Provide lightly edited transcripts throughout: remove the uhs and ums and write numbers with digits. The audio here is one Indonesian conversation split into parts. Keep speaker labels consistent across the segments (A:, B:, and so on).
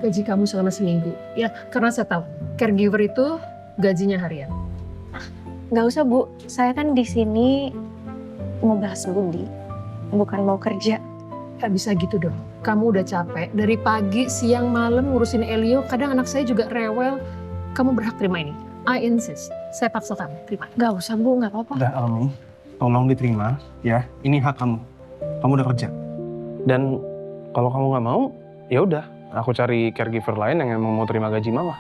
A: gaji kamu selama seminggu. Ya, karena saya tahu caregiver itu gajinya harian.
B: Nggak usah Bu, saya kan di sini mau balas budi, bukan mau kerja.
A: Gak bisa gitu dong. Kamu udah capek dari pagi, siang, malam ngurusin Elio. Kadang anak saya juga rewel. Kamu berhak terima ini. I insist. Saya paksa kamu terima.
B: Nggak usah Bu, nggak apa-apa.
C: Udah Almi, tolong diterima ya. Ini hak kamu. Kamu udah kerja. Dan kalau kamu nggak mau, ya udah. Aku cari caregiver lain yang emang mau terima gaji mama.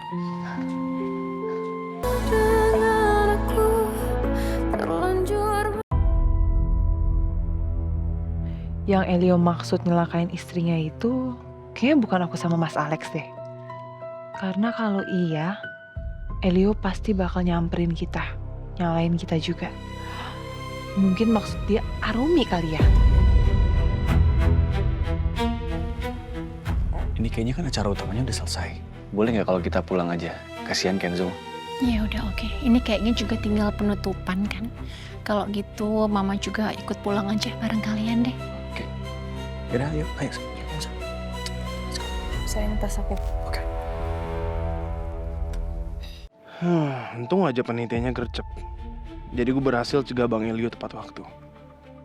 D: Yang Elio maksud nyelakain istrinya itu kayaknya bukan aku sama Mas Alex deh. Karena kalau iya, Elio pasti bakal nyamperin kita, nyalain kita juga. Mungkin maksud dia Arumi kali ya.
E: Ini kayaknya kan acara utamanya udah selesai. Boleh nggak kalau kita pulang aja? Kasihan Kenzo.
F: Ya udah oke. Ini kayaknya juga tinggal penutupan kan. Kalau gitu Mama juga ikut pulang aja bareng kalian deh.
E: Yaudah, yuk, ayo.
B: Saya tas aku.
E: Oke.
C: Untung aja penitiannya gercep. Jadi gue berhasil cegah Bang Elio tepat waktu.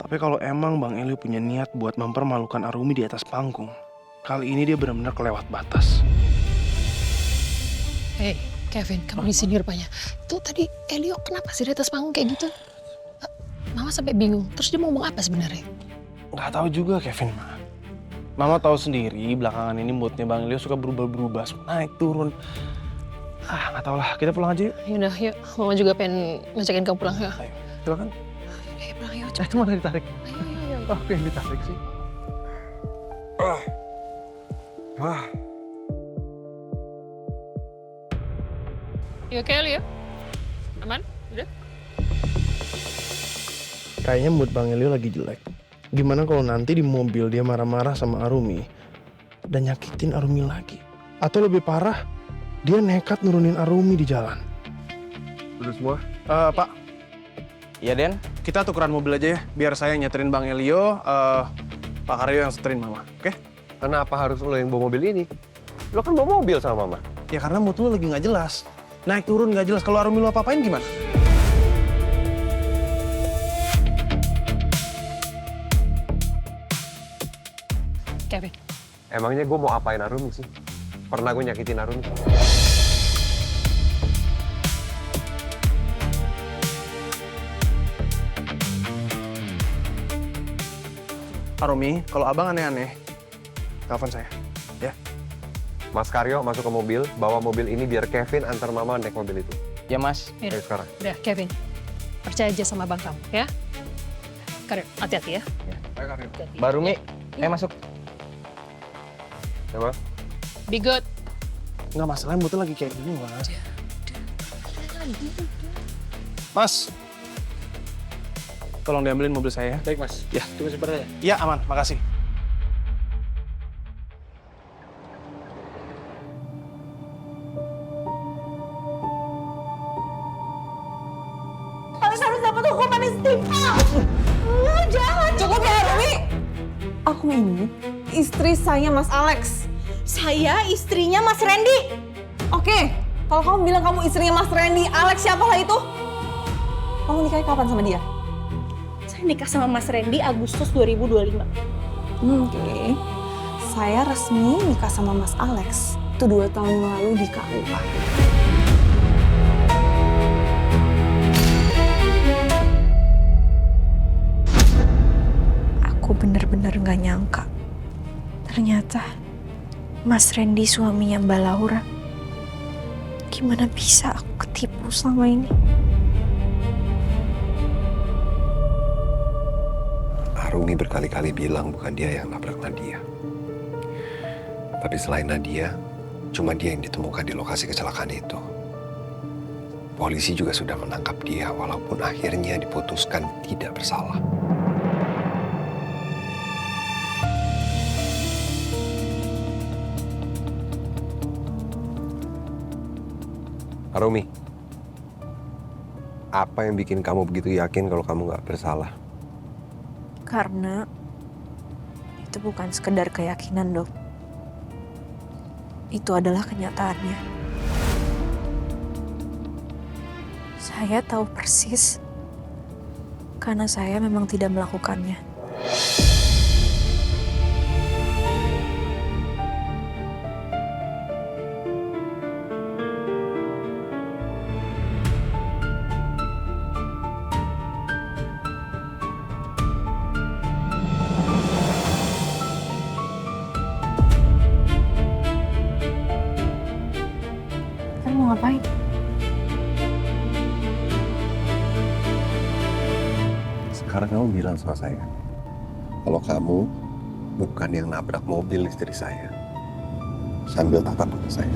C: Tapi kalau emang Bang Elio punya niat buat mempermalukan Arumi di atas panggung, kali ini dia benar-benar kelewat batas.
A: Hei, Kevin, kamu di sini rupanya. Tuh tadi Elio kenapa sih di atas panggung kayak gitu? Mama sampai bingung. Terus dia mau ngomong apa sebenarnya?
C: Nggak tahu juga Kevin, Ma. Mama tahu sendiri belakangan ini moodnya Bang Elio suka berubah-berubah, naik turun. Nggak tahu lah. Kita pulang aja yuk.
A: Yaudah, yuk. Mama juga pengen ngajakin kamu pulang. Yuk.
C: Ayo, silakan.
A: Ayo pulang, yuk. Cepet.
C: Itu mana ditarik?
A: Ayo, ayo, ayo.
C: Oh, aku yang ditarik sih.
A: Yuk, oke, Elio? Aman? Udah?
C: Kayaknya mood Bang Elio lagi jelek. Gimana kalau nanti di mobil dia marah-marah sama Arumi dan nyakitin Arumi lagi? Atau lebih parah, dia nekat nurunin Arumi di jalan.
G: Udah semua?
C: Pak. Iya, Den. Kita tukeran mobil aja ya, biar saya yang nyeterin Bang Elio, Pak Karyo yang seterin Mama, oke?
G: Kenapa harus lo yang bawa mobil ini? Lo kan bawa mobil sama Mama.
C: Ya karena mood lu lagi nggak jelas. Naik turun nggak jelas. Kalau Arumi lu apa-apain gimana?
A: Kevin.
G: Emangnya gue mau apain Arumi sih? Pernah gue nyakitin Arumi?
C: Arumi, kalau abang aneh-aneh, telepon saya, ya?
G: Mas Karyo masuk ke mobil, bawa mobil ini biar Kevin antar Mama naik mobil itu.
E: Ya, Mas.
A: Yaudah.
G: Ayo sekarang.
A: Udah, Kevin. Percaya aja sama abang kamu, ya? Karyo, hati-hati ya.
G: Ayo Karyo.
A: Hati-hati.
E: Baru Mi, ayo masuk.
G: Ya, Mas.
A: Be good.
C: Nggak masalah, moodnya lagi kayak gini, Mas. Mas, tolong diambilin mobil saya.
E: Baik, Mas.
C: Ya.
E: Tunggu sebentar ya.
C: Iya, aman. Makasih.
B: Kalian harus dapat hukuman istimewa. Jangan. Cukup ya, Arumi. Aku ini istri saya Mas Alex. Saya istrinya Mas Randy. Oke, kalau kamu bilang kamu istrinya Mas Randy, Alex siapalah itu? Kamu nikahnya kapan sama dia?
H: Saya nikah sama Mas Randy Agustus 2025.
B: Oke. Saya resmi nikah sama Mas Alex. Itu 2 tahun lalu di KUA. Aku bener-bener gak nyangka. Ternyata Mas Randy suaminya Mbak Laura. Gimana bisa aku ketipu selama ini?
I: Arumi berkali-kali bilang bukan dia yang nabrak Nadia. Tapi selain Nadia, cuma dia yang ditemukan di lokasi kecelakaan itu. Polisi juga sudah menangkap dia walaupun akhirnya diputuskan tidak bersalah.
G: Arumi, apa yang bikin kamu begitu yakin kalau kamu nggak bersalah?
B: Karena itu bukan sekedar keyakinan, Dok.
H: itu adalah kenyataannya. Saya tahu persis karena saya memang tidak melakukannya. Kamu mau ngapain?
I: Sekarang kamu bilang sama saya, kalau kamu bukan yang nabrak mobil istri saya, sambil tatap mata saya.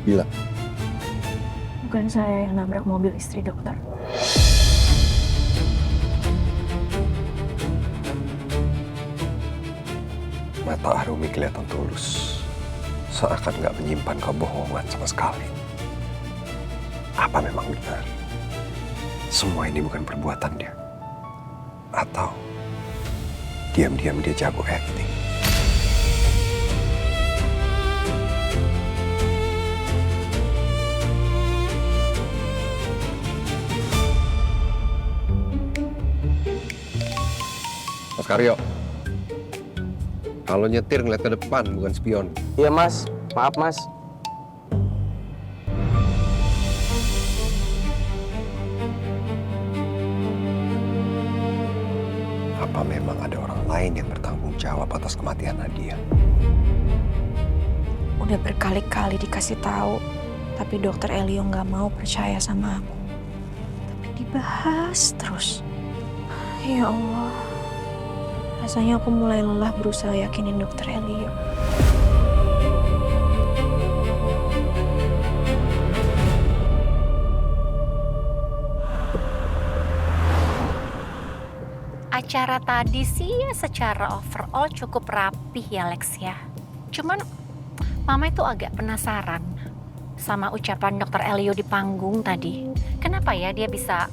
I: Bilang.
H: Bukan saya yang nabrak mobil istri dokter.
I: Mata Arumi kelihatan tulus, seakan nggak menyimpan kebohongan sama sekali. Apa memang benar? Semua ini bukan perbuatan dia? Atau diam-diam dia jago acting? Mas Karyo, kalau nyetir ngeliat ke depan, bukan spion.
C: Iya mas, maaf mas.
I: Apa memang ada orang lain yang bertanggung jawab atas kematian Nadia?
H: Udah berkali-kali dikasih tahu, tapi dokter Elio nggak mau percaya sama aku. Tapi dibahas terus. Ya Allah, rasanya aku mulai lelah berusaha yakinin dokter Elio.
F: Acara tadi sih ya secara overall cukup rapih ya Lex ya. Cuman Mama itu agak penasaran sama ucapan dokter Elio di panggung tadi. Kenapa ya dia bisa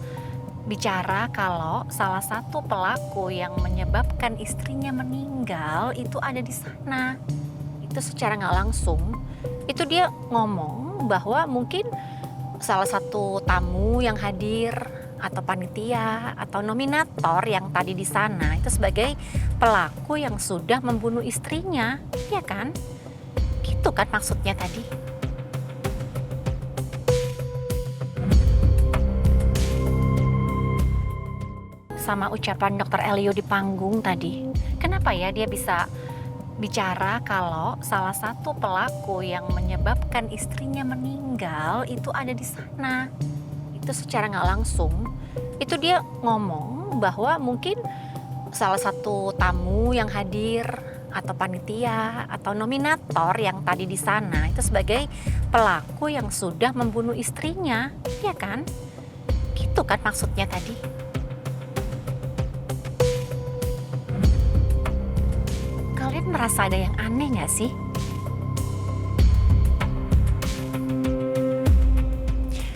F: bicara kalau salah satu pelaku yang menyebabkan istrinya meninggal itu ada di sana. Itu secara nggak langsung, itu dia ngomong bahwa mungkin salah satu tamu yang hadir atau panitia atau nominator yang tadi di sana itu sebagai pelaku yang sudah membunuh istrinya, ya kan? Gitu kan maksudnya tadi. Sama ucapan dokter Elio di panggung tadi, kenapa ya dia bisa bicara kalau salah satu pelaku yang menyebabkan istrinya meninggal itu ada di sana? Itu secara nggak langsung, itu dia ngomong bahwa mungkin salah satu tamu yang hadir atau panitia atau nominator yang tadi di sana itu sebagai pelaku yang sudah membunuh istrinya, ya kan? Gitu kan maksudnya tadi. Kalian merasa ada yang aneh nggak sih?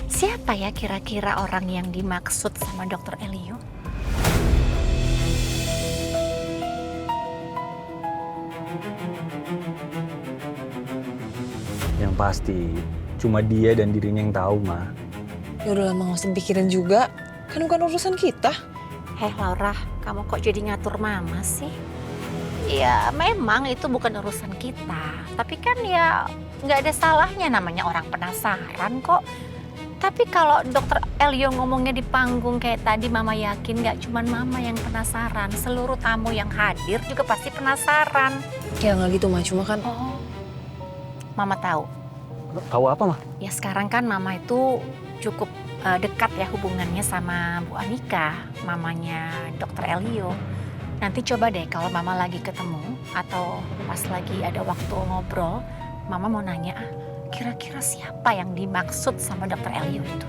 F: Siapa ya kira-kira orang yang dimaksud sama dokter Elio?
E: Yang pasti cuma dia dan dirinya yang tahu, Ma.
B: Ya udah lama nggak usah pikirin juga. Kan bukan urusan kita.
F: Heh Laura, kamu kok jadi ngatur Mama sih? Ya memang itu bukan urusan kita. Tapi kan ya nggak ada salahnya, namanya orang penasaran kok. Tapi kalau dokter Elio ngomongnya di panggung kayak tadi, Mama yakin gak cuma Mama yang penasaran. Seluruh tamu yang hadir juga pasti penasaran.
B: Ya nggak gitu, Ma. Cuma kan...
F: Oh, Mama tahu.
E: Tahu apa, Ma?
F: Ya sekarang kan Mama itu cukup dekat ya hubungannya sama Bu Anika, mamanya dokter Elio. Nanti coba deh kalau Mama lagi ketemu atau pas lagi ada waktu ngobrol, Mama mau nanya, kira-kira siapa yang dimaksud sama dokter Elio itu?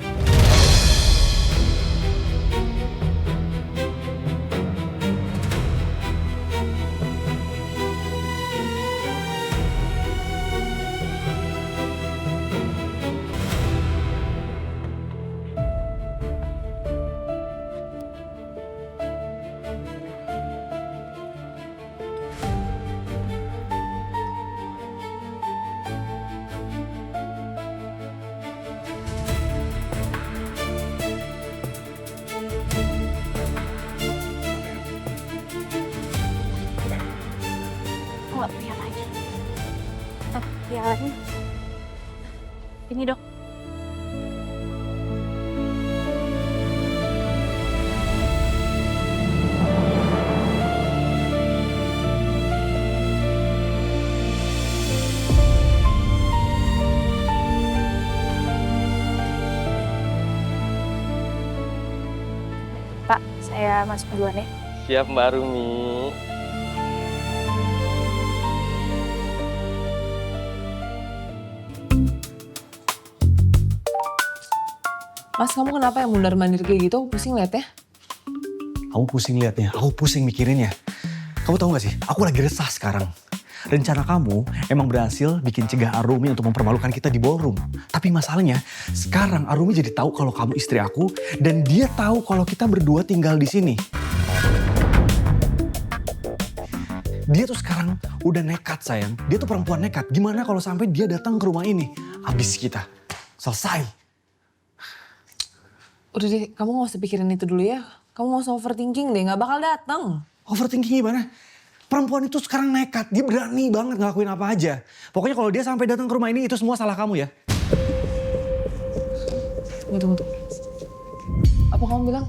H: Jalan. Ini dok. Pak, saya masuk duluan ya.
J: Siap Mbak Rumi.
D: Mas, kamu kenapa yang mundar-mandir kayak gitu? Aku pusing liatnya.
E: Kamu pusing liatnya, aku pusing mikirinnya. Kamu tahu gak sih, aku lagi resah sekarang. Rencana kamu emang berhasil bikin cegah Arumi untuk mempermalukan kita di ballroom. Tapi masalahnya, sekarang Arumi jadi tahu kalau kamu istri aku dan dia tahu kalau kita berdua tinggal di sini. Dia tuh sekarang udah nekat sayang. Dia tuh perempuan nekat. Gimana kalau sampai dia datang ke rumah ini? Habis kita. Selesai.
D: Udah deh, kamu gak usah pikirin itu dulu ya. Kamu gak usah overthinking deh, gak bakal datang.
E: Overthinking gimana? Perempuan itu sekarang nekat, dia berani banget ngelakuin apa aja. Pokoknya kalau dia sampai datang ke rumah ini, itu semua salah kamu ya.
D: Tunggu. Apa kamu bilang?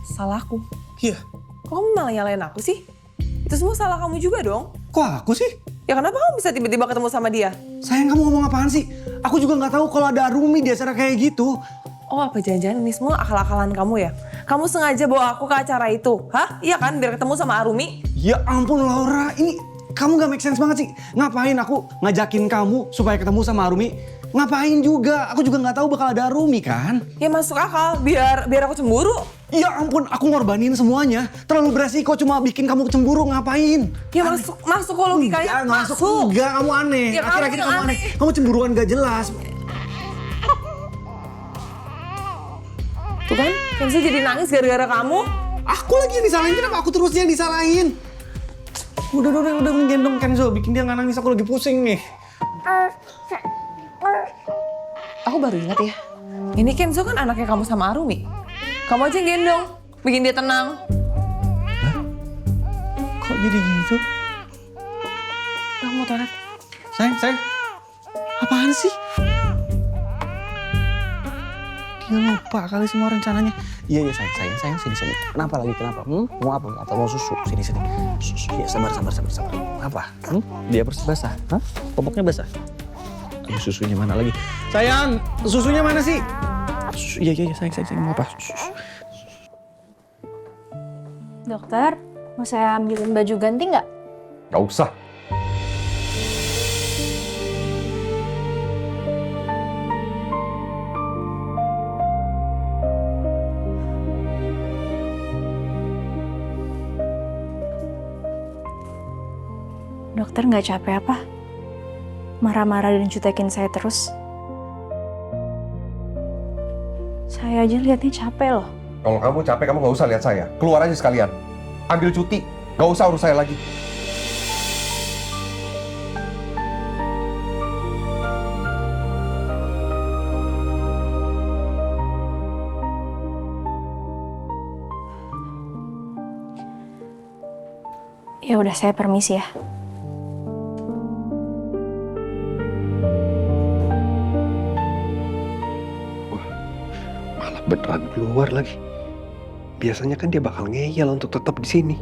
D: Salahku?
E: Iya.
D: Kok kamu malah nyalain aku sih? Itu semua salah kamu juga dong.
E: Kok aku sih?
D: Ya kenapa kamu bisa tiba-tiba ketemu sama dia?
E: Sayang, kamu ngomong apaan sih? Aku juga nggak tahu kalau ada Arumi di acara kayak gitu.
D: Oh, apa jangan-jangan ini semua akal-akalan kamu ya? Kamu sengaja bawa aku ke acara itu? Hah? Iya kan? Biar ketemu sama Arumi?
E: Ya ampun Laura, ini kamu gak make sense banget sih. Ngapain aku ngajakin kamu supaya ketemu sama Arumi? Ngapain juga? Aku juga gak tahu bakal ada Arumi kan?
D: Ya masuk akal, biar aku cemburu.
E: Ya ampun, aku ngorbanin semuanya. Terlalu beresiko cuma bikin kamu cemburu, ngapain?
D: Ya masuk kok logikanya.
E: Enggak, masuk. Enggak, kamu aneh.
D: Ya,
E: Akhir-akhir kamu aneh. Kamu cemburuan gak jelas.
D: Tuh kan, Kenzo jadi nangis gara-gara kamu.
E: Aku lagi yang disalahin, kenapa aku terus yang disalahin? Udah menggendong Kenzo, bikin dia gak nangis, aku lagi pusing nih.
D: Aku baru ingat ya, ini Kenzo kan anaknya kamu sama Arumi. Kamu aja yang gendong, bikin dia tenang.
E: Hah? Kok jadi gitu?
D: Kamu mau toilet?
E: Sayang, apaan sih? Dia lupa kali semua rencananya. Iya sayang, sini. Kenapa lagi, kenapa? Mau apa? Atau mau susu? Sini. Susu, ya sabar. Apa? Dia basah? Hah? Popoknya basah? Aduh, susunya mana lagi? Sayang, susunya mana sih? Susu, iya, sayang, mau apa? Susu.
H: Dokter, mau saya ambilin baju ganti nggak?
G: Gak usah.
H: Dokter nggak capek apa? Marah-marah dan jutekin saya terus. Saya aja liatnya capek loh.
G: Kalau kamu capek, kamu gak usah lihat saya. Keluar aja sekalian. Ambil cuti. Gak usah urus saya lagi.
H: Ya udah, saya permisi ya.
I: Malah beneran keluar lagi. Biasanya kan dia bakal ngeyel untuk tetap di sini.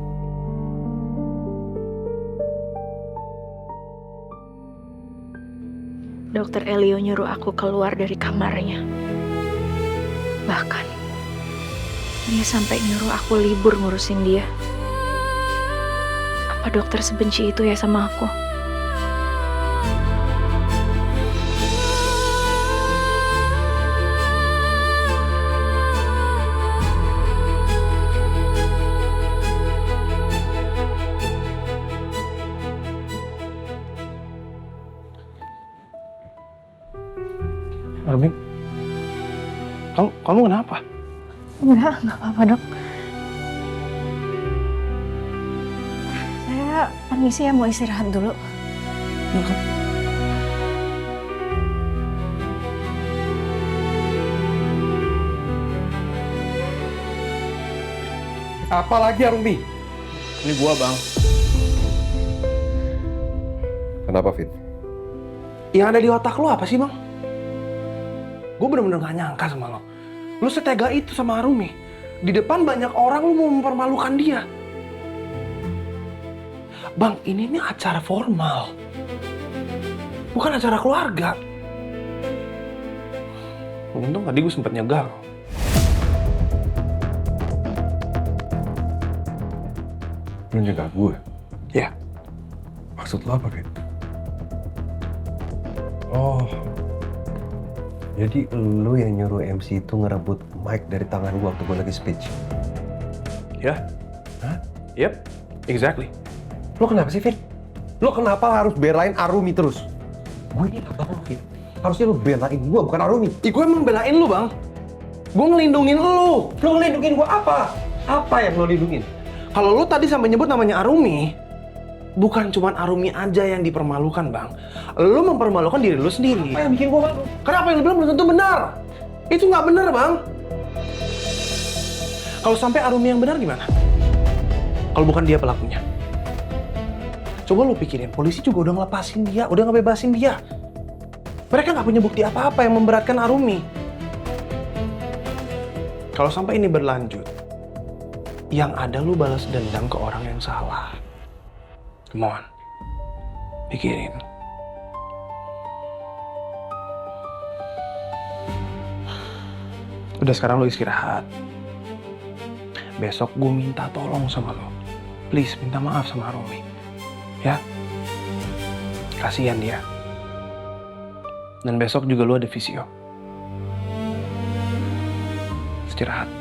H: Dokter Elio nyuruh aku keluar dari kamarnya. Bahkan, dia sampai nyuruh aku libur ngurusin dia. Apa dokter sebenci itu ya sama aku?
C: Arumi, kamu kenapa?
H: Enggak apa-apa dok. Saya permisi ya, mau istirahat dulu.
G: Apa lagi Arumi?
C: Ini gua bang.
G: Kenapa Fit?
C: Yang ada di otak lo apa sih, Bang? Gue bener-bener gak nyangka sama lo. Lo setega itu sama Arumi. Di depan banyak orang lo mau mempermalukan dia. Bang, ini acara formal. Bukan acara keluarga. Untung tadi gue sempet nyegal.
I: Lu jaga gue?
C: Ya.
I: Maksud lo apa, Fit? Oh, jadi lu yang nyuruh MC itu ngerebut mic dari tangan gue waktu gue lagi speech?
C: Ya?
I: Hah?
C: Yep, exactly.
I: Lo kenapa sih, Fit? Lo kenapa harus belain Arumi terus? Gue ini abang lo, Fit. Harusnya lo belain gue, bukan Arumi.
C: Gue emang belain lu, Bang. Gue ngelindungin lu.
I: Lo ngelindungin gue apa? Apa yang lo lindungin?
C: Kalau lu tadi sampai nyebut namanya Arumi, bukan cuma Arumi aja yang dipermalukan, Bang. Lu mempermalukan diri lu sendiri.
I: Apa yang bikin gue malu?
C: Karena apa yang lu bilang belum tentu benar. Itu nggak benar, Bang. Kalau sampai Arumi yang benar gimana? Kalau bukan dia pelakunya. Coba lu pikirin, polisi juga udah ngelepasin dia, udah ngebebasin dia. Mereka nggak punya bukti apa-apa yang memberatkan Arumi. Kalau sampai ini berlanjut, yang ada lu balas dendam ke orang yang salah. Come on, pikirin. Udah sekarang lu istirahat. Besok gue minta tolong sama lo. Please, minta maaf sama Arumi. Ya? Kasihan dia. Dan besok juga lu ada visio. Istirahat.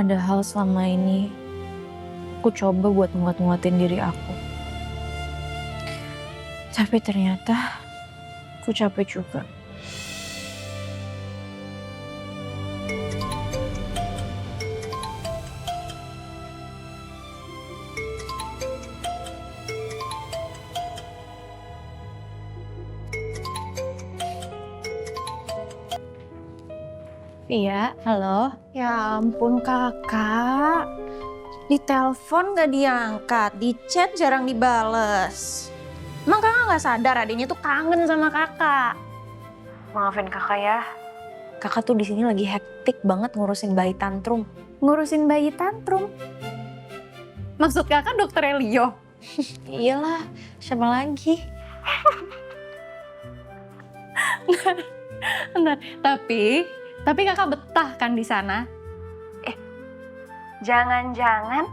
H: Padahal selama ini aku coba buat nguat-nguatin diri aku. Tapi ternyata aku capek juga.
B: Iya, halo. Ya ampun kakak. Di telepon gak diangkat, di chat jarang dibales. Emang kakak gak sadar adiknya tuh kangen sama kakak?
H: Maafin kakak ya. Kakak tuh di sini lagi hektik banget ngurusin bayi tantrum.
B: Ngurusin bayi tantrum? Maksud kakak dokter Elio?
H: Iyalah, siapa lagi?
B: Bentar, tapi kakak betah kan di sana? Jangan-jangan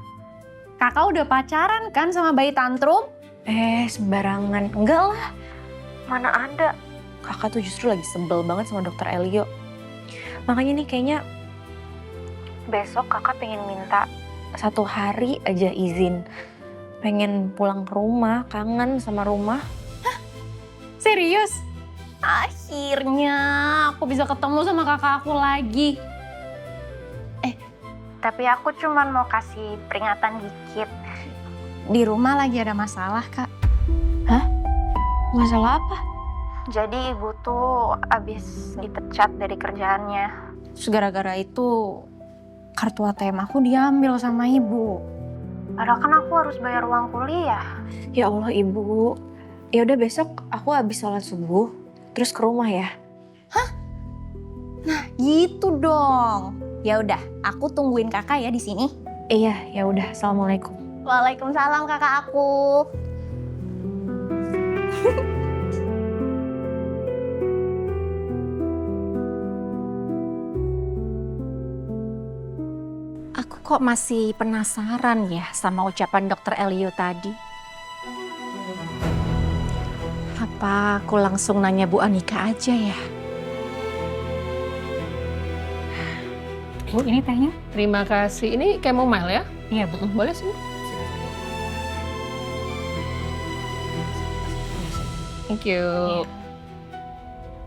B: kakak udah pacaran kan sama bayi tantrum?
H: Sembarangan. Enggak lah. Mana ada. Kakak tuh justru lagi sebel banget sama dokter Elio. Makanya nih kayaknya besok kakak pengen minta 1 hari aja izin. Pengen pulang ke rumah, kangen sama rumah.
B: Hah? Serius? Akhirnya aku bisa ketemu sama kakak aku lagi. Tapi aku cuman mau kasih peringatan dikit. Di rumah lagi ada masalah, Kak.
H: Hah? Masalah apa?
F: Jadi ibu tuh abis dipecat dari kerjaannya.
B: Terus gara-gara itu kartu ATM aku diambil sama ibu.
F: Padahal kan aku harus bayar uang kuliah.
H: Ya Allah ibu. Ya udah besok aku habis sholat subuh terus ke rumah ya.
B: Hah? Nah, gitu dong. Ya udah, aku tungguin kakak ya di sini.
H: Iya, ya udah. Assalamualaikum.
B: Waalaikumsalam kakak aku.
F: Aku kok masih penasaran ya sama ucapan dokter Elio tadi. Apa aku langsung nanya Bu Anika aja ya?
A: Bu, ini tehnya. Terima kasih. Ini chamomile ya?
B: Iya, Bu.
A: Boleh sih? Thank you.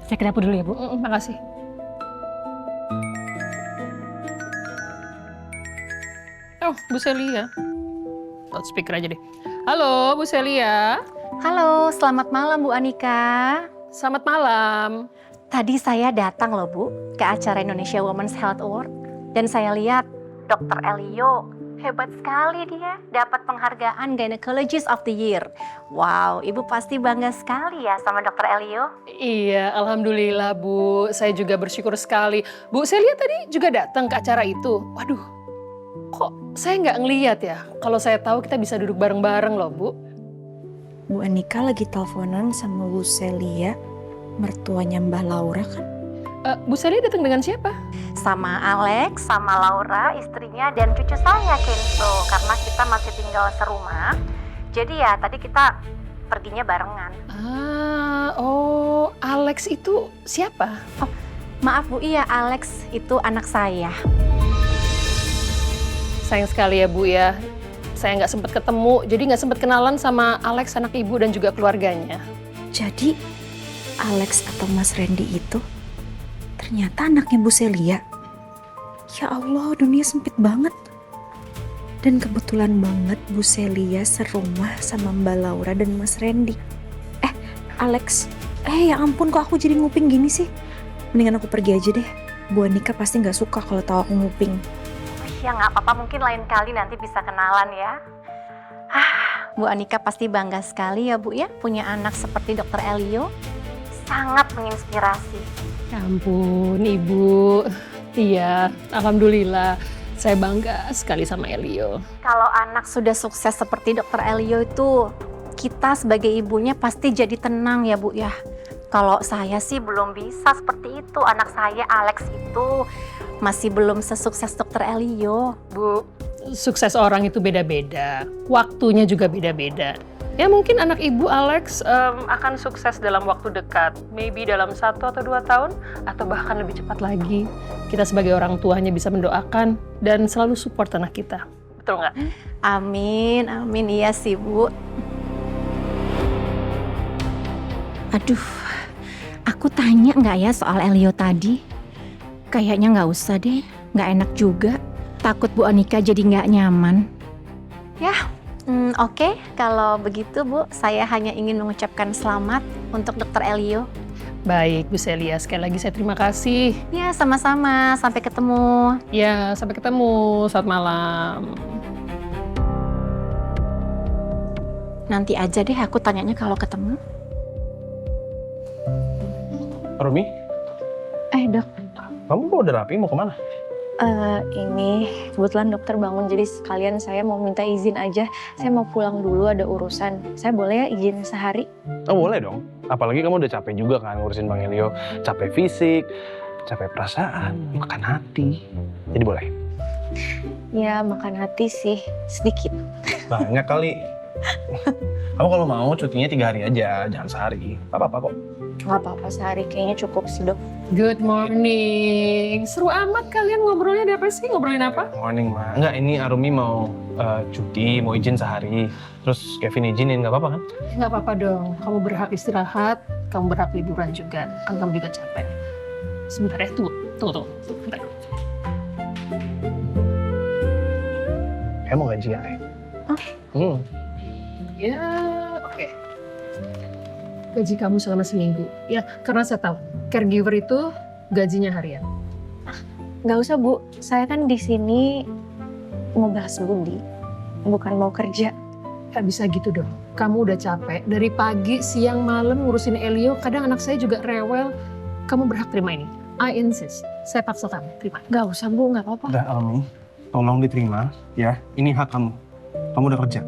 B: Saya ke dapur dulu ya, Bu.
A: Makasih. Oh, Bu Celia. Loudspeaker aja deh. Halo, Bu Celia.
F: Halo, selamat malam Bu Anika.
A: Selamat malam.
F: Tadi saya datang loh Bu ke acara Indonesia Women's Health Award. Dan saya lihat Dr. Elio, hebat sekali dia dapat penghargaan Gynecologist of the Year. Wow, Ibu pasti bangga sekali ya sama Dr. Elio.
A: Iya, alhamdulillah Bu. Saya juga bersyukur sekali. Bu, saya lihat tadi juga datang ke acara itu. Waduh, kok saya nggak ngeliat ya? Kalau saya tahu kita bisa duduk bareng-bareng loh Bu.
H: Bu Anika lagi teleponan sama Bu Celia, mertuanya Mbak Laura kan?
A: Bu Celia datang dengan siapa?
F: Sama Alex, sama Laura, istrinya, dan cucu saya Kenzo. Karena kita masih tinggal serumah. Jadi ya tadi kita perginya barengan.
A: Oh, Alex itu siapa?
F: Maaf Bu, iya Alex itu anak saya.
A: Sayang sekali ya Bu ya. Saya nggak sempat ketemu, jadi nggak sempat kenalan sama Alex anak ibu dan juga keluarganya.
H: Jadi Alex atau Mas Randy itu ternyata anaknya Bu Celia. Ya Allah, dunia sempit banget. Dan kebetulan banget Bu Celia serumah sama Mbak Laura dan Mas Randy. Alex, ya ampun kok aku jadi nguping gini sih. Mendingan aku pergi aja deh. Bu Anika pasti nggak suka kalau tahu aku nguping.
F: Ya nggak apa-apa, mungkin lain kali nanti bisa kenalan ya. Bu Anika pasti bangga sekali ya Bu ya, punya anak seperti Dr. Elio. Sangat menginspirasi.
A: Ya ampun Ibu. Iya, alhamdulillah. Saya bangga sekali sama Elio.
F: Kalau anak sudah sukses seperti Dr. Elio itu, kita sebagai ibunya pasti jadi tenang ya Bu ya. Kalau saya sih belum bisa seperti itu. Anak saya Alex itu masih belum sesukses Dr. Elio.
A: Bu, sukses orang itu beda-beda. Waktunya juga beda-beda. Ya mungkin anak ibu Alex akan sukses dalam waktu dekat. Maybe dalam 1 atau 2 tahun. Atau bahkan lebih cepat lagi. Kita sebagai orang tua hanya bisa mendoakan dan selalu support anak kita. Betul nggak?
F: Amin, amin. Iya sih Bu. Aduh, aku tanya nggak ya soal Elio tadi? Kayaknya nggak usah deh, nggak enak juga. Takut Bu Anika jadi nggak nyaman. Ya, oke. Kalau begitu Bu, saya hanya ingin mengucapkan selamat untuk Dr. Elio.
A: Baik Bu Celia, sekali lagi saya terima kasih.
F: Ya, sama-sama. Sampai ketemu.
A: Ya, sampai ketemu. Selamat malam.
F: Nanti aja deh aku tanyanya kalau ketemu.
C: Rumi,
H: Dok.
C: kamu kok udah rapi mau kemana?
H: Ini kebetulan dokter bangun, jadi sekalian saya mau minta izin aja. Saya mau pulang dulu, ada urusan. Saya boleh ya izin sehari?
C: Oh boleh dong. Apalagi kamu udah capek juga kan ngurusin Bang Elio. Capek fisik, capek perasaan, makan hati. Jadi boleh.
H: Ya makan hati sih, sedikit.
C: Banyak kali. Kamu kalau mau cutinya 3 hari aja, jangan sehari. Apa-apa kok.
H: Gak apa-apa, sehari kayaknya cukup sih dok.
A: Good morning. Seru amat kalian ngobrolnya, ada apa sih? Ngobrolin apa?
C: Morning, Ma. Enggak, ini Arumi mau cuti, mau izin sehari. Terus Kevin izinin, nggak apa-apa kan?
A: Nggak apa-apa dong. Kamu berhak istirahat, kamu berhak liburan juga. Kan kamu juga capek. Sebentar ya, tunggu. Bentar.
C: Kayak mau gajian ya?
A: Ya, oke. Gaji kamu selama seminggu. Ya, karena saya tahu caregiver itu gajinya harian.
H: Gak usah Bu, saya kan di sini mau balas budi, bukan mau kerja.
A: Gak bisa gitu dong. Kamu udah capek dari pagi, siang, malam ngurusin Elio. Kadang anak saya juga rewel. Kamu berhak terima ini. I insist. Saya paksa kamu terima.
H: Gak usah Bu, gak apa-apa.
C: Udah, Arumi. Tolong diterima, ya. Ini hak kamu. Kamu udah kerja.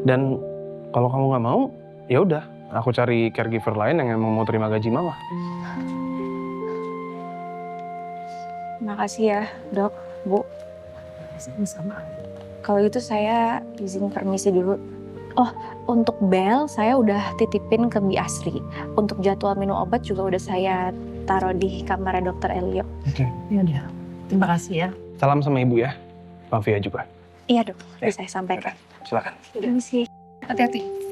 C: Dan kalau kamu nggak mau, ya udah. Aku cari caregiver lain yang emang mau terima gaji mama.
H: Makasih ya dok, Bu.
A: Sama-sama.
H: Kalau gitu saya izin permisi dulu. Oh, untuk bel saya udah titipin ke Bi Asri. Untuk jadwal minum obat juga udah saya taruh di kamar Dr. Elio.
C: Oke.
A: Ya udah. Terima kasih ya.
C: Salam sama ibu ya. Mafia juga.
H: Iya dok, bisa saya sampaikan.
C: Silakan.
H: Permisi.
A: Hati-hati.